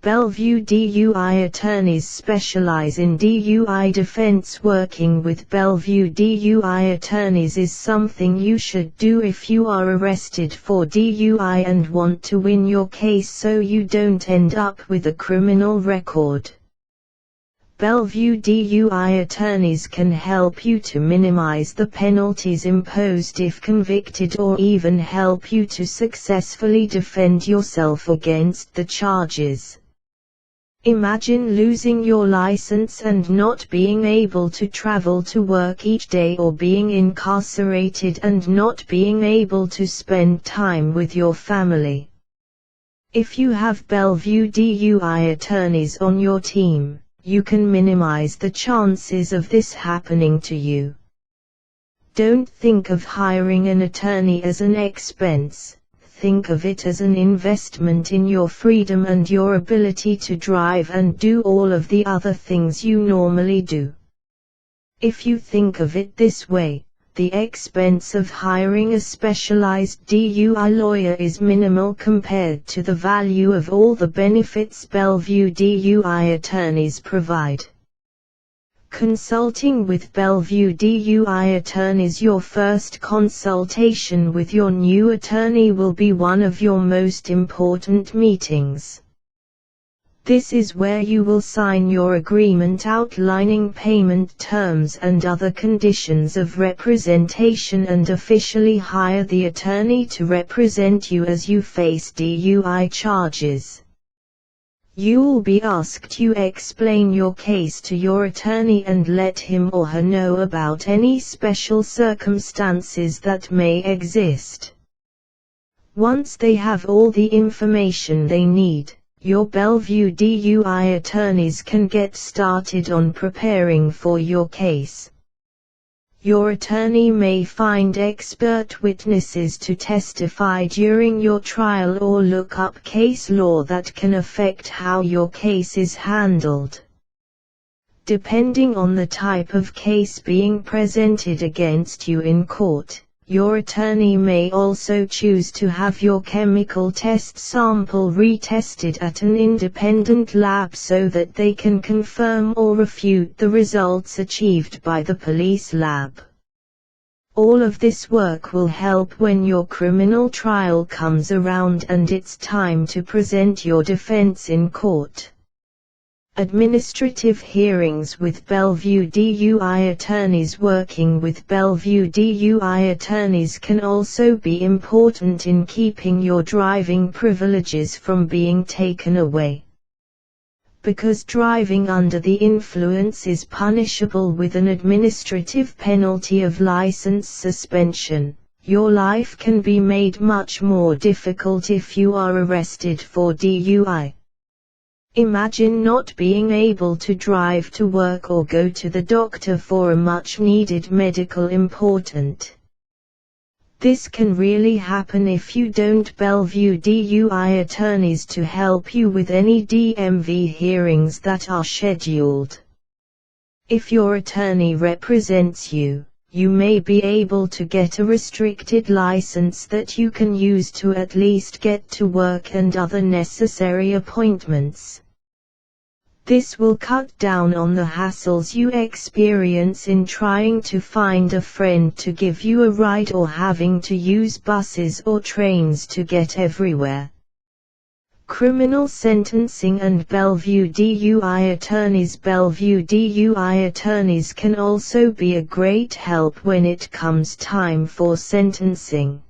Bellevue DUI attorneys specialize in DUI defense. Working with Bellevue DUI attorneys is something you should do if you are arrested for DUI and want to win your case so you don't end up with a criminal record. Bellevue DUI attorneys can help you to minimize the penalties imposed if convicted, or even help you to successfully defend yourself against the charges. Imagine losing your license and not being able to travel to work each day, or being incarcerated and not being able to spend time with your family. If you have Bellevue DUI attorneys on your team, you can minimize the chances of this happening to you. Don't think of hiring an attorney as an expense. Think of it as an investment in your freedom and your ability to drive and do all of the other things you normally do. If you think of it this way, the expense of hiring a specialized DUI lawyer is minimal compared to the value of all the benefits Bellevue DUI attorneys provide. Consulting with Bellevue DUI attorneys. Your first consultation with your new attorney will be one of your most important meetings. This is where you will sign your agreement outlining payment terms and other conditions of representation and officially hire the attorney to represent you as you face DUI charges. You will be asked to explain your case to your attorney and let him or her know about any special circumstances that may exist. Once they have all the information they need, your Bellevue DUI attorneys can get started on preparing for your case. Your attorney may find expert witnesses to testify during your trial or look up case law that can affect how your case is handled. Depending on the type of case being presented against you in court, your attorney may also choose to have your chemical test sample retested at an independent lab so that they can confirm or refute the results achieved by the police lab. All of this work will help when your criminal trial comes around and it's time to present your defense in court. Administrative hearings with Bellevue DUI attorneys. Working with Bellevue DUI attorneys can also be important in keeping your driving privileges from being taken away. Because driving under the influence is punishable with an administrative penalty of license suspension, your life can be made much more difficult if you are arrested for DUI. Imagine not being able to drive to work or go to the doctor for a much-needed medical important. This can really happen if you don't Bellevue DUI attorneys to help you with any DMV hearings that are scheduled. If your attorney represents you, you may be able to get a restricted license that you can use to at least get to work and other necessary appointments. This will cut down on the hassles you experience in trying to find a friend to give you a ride or having to use buses or trains to get everywhere. Criminal sentencing and Bellevue DUI attorneys. Bellevue DUI attorneys can also be a great help when it comes time for sentencing.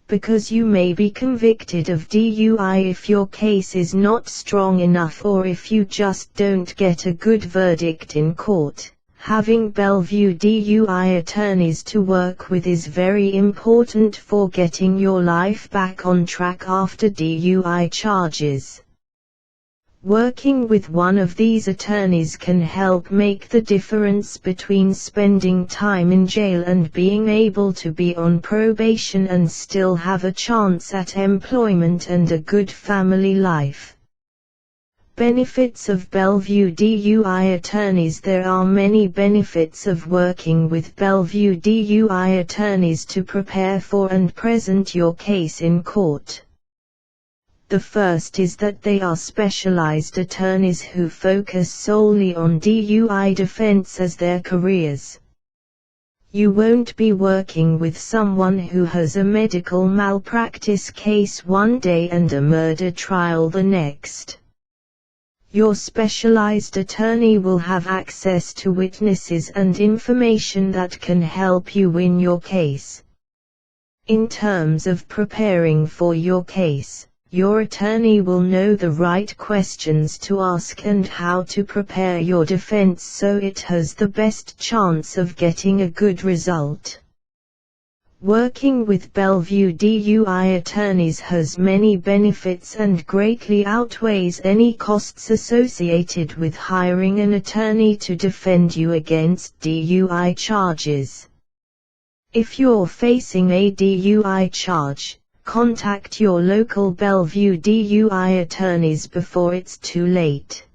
Because you may be convicted of DUI if your case is not strong enough or if you just don't get a good verdict in court, having Bellevue DUI attorneys to work with is very important for getting your life back on track after DUI charges. Working with one of these attorneys can help make the difference between spending time in jail and being able to be on probation and still have a chance at employment and a good family life. Benefits of Bellevue DUI attorneys. There are many benefits of working with Bellevue DUI attorneys to prepare for and present your case in court. The first is that they are specialized attorneys who focus solely on DUI defense as their careers. You won't be working with someone who has a medical malpractice case one day and a murder trial the next. Your specialized attorney will have access to witnesses and information that can help you win your case. In terms of preparing for your case, your attorney will know the right questions to ask and how to prepare your defense so it has the best chance of getting a good result. Working with Bellevue DUI attorneys has many benefits and greatly outweighs any costs associated with hiring an attorney to defend you against DUI charges. If you're facing a DUI charge, contact your local Bellevue DUI attorneys before it's too late.